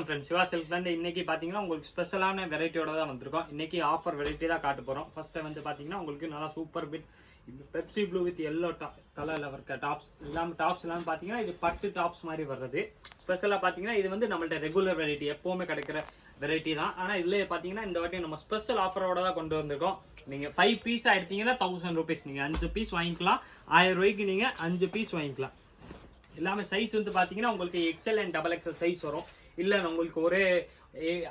வணக்கம் ஃப்ரெண்ட்ஸ், சிவா சில்க்லேருந்து இன்னைக்கு பார்த்தீங்கன்னா உங்களுக்கு ஸ்பெஷலான வெரைட்டியோட தான் வந்திருக்கோம். இன்னைக்கு ஆஃபர் வெரைட்டி தான் காட்ட போகிறோம். ஃபர்ஸ்ட்டு வந்து பார்த்தீங்கன்னா உங்களுக்கு நல்லா super bit Pepsi blue with yellow கலரில் இருக்க டாப்ஸ் எல்லாம் பார்த்தீங்கன்னா இது பட்டு டாப்ஸ் மாதிரி வர்றது. ஸ்பெஷலாக பார்த்தீங்கன்னா இது வந்து நம்மள்ட்ட ரெகுலர் வெரைட்டி எப்போவுமே கிடைக்கிற வெரைட்டி தான். ஆனால் இதுலேயே பார்த்தீங்கன்னா இந்த வாட்டி நம்ம ஸ்பெஷல் ஆஃபரோட தான் கொண்டு வந்திருக்கோம். நீங்கள் 5 பீஸாக எடுத்தீங்கன்னா 1000 rupees, நீங்கள் 5 பீஸ் வாங்கிக்கலாம். 1000 ரூபாய்க்கு நீங்கள் 5 பீஸ் வாங்கிக்கலாம். எல்லாமே சைஸ் வந்து பார்த்தீங்கன்னா உங்களுக்கு XL and XXL சைஸ் வரும். இல்லை உங்களுக்கு ஒரே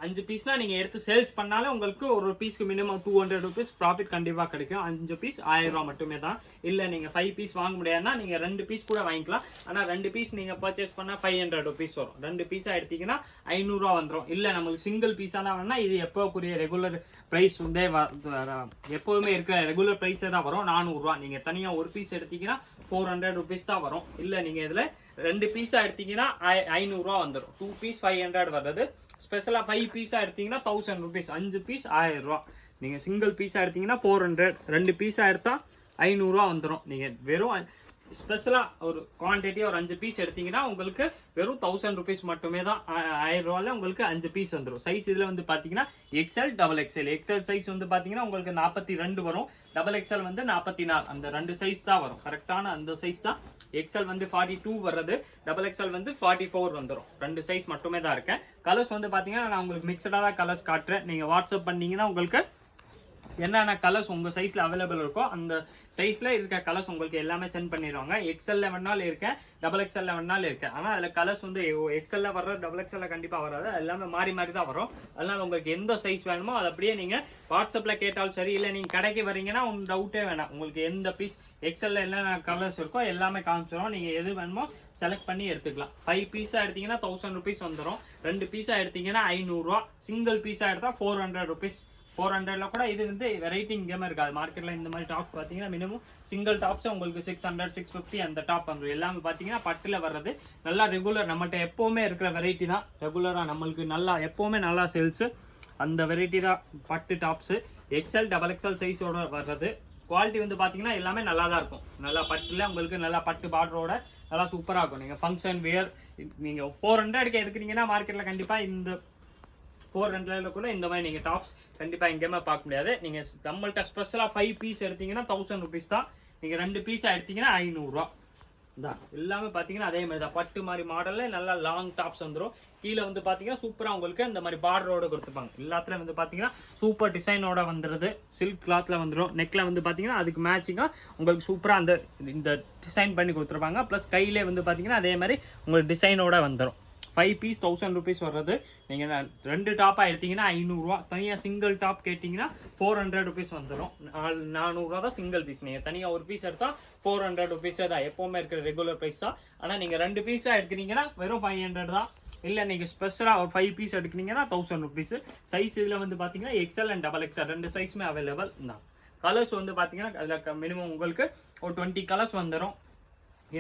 5 பீஸ்னால் நீங்கள் எடுத்து சேல்ஸ் பண்ணாலும் உங்களுக்கு ஒரு பீஸ்க்கு மினிமம் 200 rupees ப்ராஃபிட் கண்டிப்பாக கிடைக்கும். 5 பீஸ் 1000 ரூபா மட்டுமே தான். இல்லை நீங்கள் 5 பீஸ் வாங்க முடியாதுன்னா நீங்கள் 2 பீஸ் கூட வாங்கிக்கலாம். ஆனால் 2 பீஸ் நீங்கள் பர்ச்சேஸ் பண்ணால் 500 rupees வரும். 2 பீஸாக எடுத்தீங்கன்னா 500 ரூபா வந்துடும். இல்லை நம்மளுக்கு சிங்கிள் பீஸாக தான் வேணால் இது எப்போக்குரிய ரெகுலர் ப்ரைஸ் வந்து எப்போவுமே இருக்கிற ரெகுலர் ப்ரைஸே தான் வரும். 400 ரூபா. நீங்கள் தனியாக ஒரு பீஸ் எடுத்தீங்கன்னா 400 rupees தான் வரும். இல்லை நீங்கள் இதில் 2 பீஸாக எடுத்தீங்கன்னா 500 ரூபா வந்துடும். 2 பீஸ் 500 வர்றது. ஸ்பெஷலாக 5 பீஸாக எடுத்தீங்கன்னா 1000 rupees. 5 பீஸ் 1000 ரூபா. நீங்கள் சிங்கிள் பீஸாக எடுத்தீங்கன்னா 400. 2 பீஸாக எடுத்தால் 500 ரூபா வந்துடும். நீங்கள் வெறும் ஸ்பெஷலாக ஒரு குவான்டிட்டி ஒரு 5 பீஸ் எடுத்தீங்கன்னா உங்களுக்கு வெறும் 1000 rupees மட்டுமே தான். 1000 ரூபாயில் உங்களுக்கு 5 பீஸ் வந்துடும். சைஸ் இதில் வந்து பார்த்தீங்கன்னா XL XXL. XL சைஸ் வந்து பார்த்தீங்கன்னா உங்களுக்கு 42 வரும். XXL வந்து 44. அந்த 2 சைஸ் தான் வரும். கரெக்டான அந்த சைஸ் தான். XL வந்து 42 வர்றது, XXL வந்து 44 வந்துடும். 2 சைஸ் மட்டுமே தான் இருக்கேன். கலர்ஸ் வந்து பார்த்தீங்கன்னா நான் உங்களுக்கு மிக்சடாக தான் கலர்ஸ் காட்டுறேன். நீங்கள் வாட்ஸ்அப் பண்ணீங்கன்னா உங்களுக்கு என்னென்ன கலர்ஸ் உங்கள் சைஸில் அவைலபிள் இருக்கோ அந்த சைஸில் இருக்க கலர்ஸ் உங்களுக்கு எல்லாமே சென்ட் பண்ணிடுவாங்க. XL வேணாலும் இருக்கேன், XXL வேணாலும் இருக்கேன். ஆனால் அதில் கலர்ஸ் வந்து XL வர்றது XXL கண்டிப்பாக வராது. எல்லாமே மாறி மாறி தான் வரும். அதனால் உங்களுக்கு எந்த சைஸ் வேணுமோ அதை அப்படியே நீங்கள் வாட்ஸ்அப்பில் கேட்டாலும் சரி, இல்லை நீங்கள் கடைக்கு வரீங்கன்னா உங்களுக்கு டவுட்டே வேணாம். உங்களுக்கு எந்த பீஸ் XL என்னென்ன கலர்ஸ் இருக்கோ எல்லாமே காமிச்சிடும். நீங்கள் எது வேணுமோ செலக்ட் பண்ணி எடுத்துக்கலாம். 5 பீஸாக எடுத்தீங்கன்னா 1000 rupees வந்துடும். 2 பீஸாக எடுத்தீங்கன்னா 500 ரூபா. சிங்கிள் பீஸாக எடுத்தால் 400 rupees. 400ல கூட இது வந்து வெரைட்டி இங்கேயுமே இருக்காது. மார்க்கெட்டில் இந்த மாதிரி டாப் பார்த்தீங்கன்னா மினிமம் சிங்கிள் டாப்ஸ் உங்களுக்கு 600 650 அந்த டாப் வந்துடும். எல்லாமே பார்த்தீங்கன்னா பட்டில் வர்றது. நல்லா ரெகுலர் நம்மகிட்ட எப்போவுமே இருக்கிற வெரைட்டி தான். ரெகுலராக நம்மளுக்கு நல்லா எப்போவுமே நல்லா சேல்ஸு அந்த வெரைட்டி தான். பட்டு டாப்ஸு XL XXL சைஸோட வர்றது. குவாலிட்டி வந்து பார்த்தீங்கன்னா எல்லாமே நல்லா தான் இருக்கும். நல்லா பட்டில் உங்களுக்கு நல்லா பட்டு பார்டரோட நல்லா சூப்பராக இருக்கும். நீங்கள் ஃபங்க்ஷன் வேர் நீங்கள் 400க்கு எடுக்கிறீங்கன்னா மார்க்கெட்டில் கண்டிப்பாக இந்த 400ல கூட இந்த மாதிரி நீங்கள் டாப்ஸ் கண்டிப்பாக எங்கேயுமே பார்க்க முடியாது. நீங்கள் நம்மள்கிட்ட ஸ்பெஷலாக 5 பீஸ் எடுத்தீங்கன்னா 1000 rupees தான். நீங்கள் 2 பீஸாக எடுத்தீங்கன்னா 500 ரூபா தான். எல்லாமே பார்த்தீங்கன்னா அதே மாதிரி தான். பட்டு மாதிரி மாடலில் நல்லா லாங் டாப்ஸ் வந்துடும். கீழே வந்து பார்த்தீங்கன்னா சூப்பராக உங்களுக்கு இந்த மாதிரி பார்டரோட கொடுத்துருப்பாங்க. எல்லாத்துலேயும் வந்து பார்த்தீங்கன்னா சூப்பர் டிசைனோட வந்துடுது. சில்க் கிளாத்தில் வந்துடும். நெக்கில் வந்து பார்த்தீங்கன்னா அதுக்கு மேட்சிங்காக உங்களுக்கு சூப்பராக இந்த டிசைன் பண்ணி கொடுத்துருப்பாங்க. ப்ளஸ் கையிலே வந்து பார்த்தீங்கன்னா அதே மாதிரி உங்களுக்கு டிசைனோட வந்துடும். 5 பீஸ் 1000 rupees வர்றது. நீங்கள் 2 டாப்பாக எடுத்தீங்கன்னா 500 ரூபா. தனியாக சிங்கிள் டாப் கேட்டிங்கன்னா 400 rupees வந்துடும். 400 ரூபா தான் சிங்கிள் பீஸ். நீங்கள் தனியாக ஒரு பீஸ் எடுத்தால் 400 rupees தான் எப்போவுமே இருக்கிற ரெகுலர் ப்ரைஸ் தான். ஆனால் நீங்கள் 2 பீஸாக எடுக்கிறீங்கன்னா வெறும் 500 தான். இல்லை நீங்கள் ஸ்பெஷலாக ஒரு 5 பீஸ் எடுக்கிறீங்கன்னா 1000 rupees. சைஸ் இதில் வந்து பார்த்தீங்கன்னா XL and XXL 2 சைஸுமே அவைலபிள் தான். கலர்ஸ் வந்து பார்த்தீங்கன்னா அதில் மினிமம் உங்களுக்கு ஒரு 20 கலர்ஸ் வந்துடும்.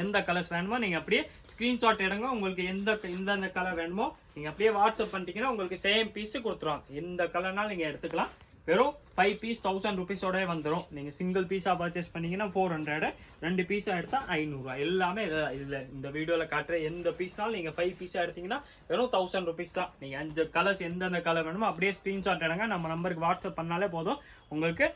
எந்த கலர்ஸ் வேணுமோ நீங்கள் அப்படியே ஸ்க்ரீன்ஷாட் எடுங்க. உங்களுக்கு எந்த கலர் வேணுமோ நீங்கள் அப்படியே வாட்ஸ்அப் பண்ணிட்டீங்கன்னா உங்களுக்கு சேம் பீஸு கொடுத்துருவாங்க. எந்த கலர்னாலும் நீங்கள் எடுத்துக்கலாம். வெறும் 5 பீஸ் 1000 rupees வந்துடும். நீங்கள் சிங்கிள் பீஸாக பர்ச்சேஸ் பண்ணிங்கன்னா 400, 2 பீஸாக எடுத்தால் 500 ரூபா. எல்லாமே இதில் இந்த வீடியோவில் காட்டுற எந்த பீஸ்னாலும் நீங்கள் 5 பீஸாக எடுத்தீங்கன்னா வெறும் 1000 rupees தான். நீங்கள் 5 கலர்ஸ் எந்தெந்த கலர் வேணுமோ அப்படியே ஸ்க்ரீன்ஷாட் எடுங்க. நம்ம நம்பருக்கு வாட்ஸ்அப் பண்ணாலே போதும். உங்களுக்கு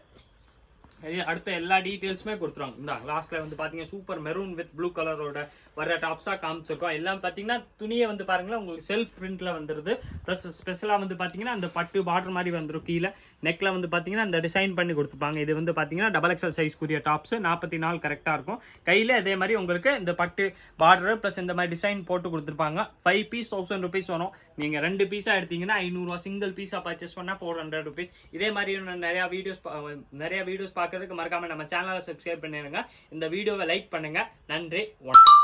அடுத்த எல்லா டீட்டெயில்ஸுமே கொடுத்துருவாங்க. இந்த லாஸ்ட்டில் வந்து பார்த்தீங்கன்னா சூப்பர் மெரூன் வித் ப்ளூ கலரோட வர டாப்ஸாக காமிச்சிருக்கோம். எல்லாம் பார்த்தீங்கன்னா துணியை வந்து பாருங்களேன் உங்களுக்கு செல்ஃப் பிரிண்டில் வந்துடுது. ப்ளஸ் ஸ்பெஷலாக வந்து பார்த்தீங்கன்னா அந்த பட்டு பார்டர் மாதிரி வந்துடும். கீழே நெக்கில் வந்து பார்த்தீங்கன்னா அந்த டிசைன் பண்ணி கொடுத்துருப்பாங்க. இது வந்து பார்த்தீங்கன்னா XXL சைஸ்க்குரிய டாப்ஸு 44 கரெக்டாக இருக்கும். கையில் அதே மாதிரி உங்களுக்கு இந்த பட்டு பார்டர் ப்ளஸ் இந்த மாதிரி டிசைன் போட்டு கொடுத்துருப்பாங்க. 5 பீஸ் 1000 rupees வரும். நீங்கள் 2 பீஸாக எடுத்தீங்கன்னா 500 ரூபா. சிங்கிள் பீஸாக பர்ச்சேஸ் பண்ணால் 400 rupees. இதே மாதிரி நிறையா வீடியோஸ் பார்க்கறதுக்கு மறக்காமல் நம்ம சேனலை சப்ஸ்கிரைப் பண்ணிடுங்க. இந்த வீடியோவை லைக் பண்ணுங்கள். நன்றி, வணக்கம்.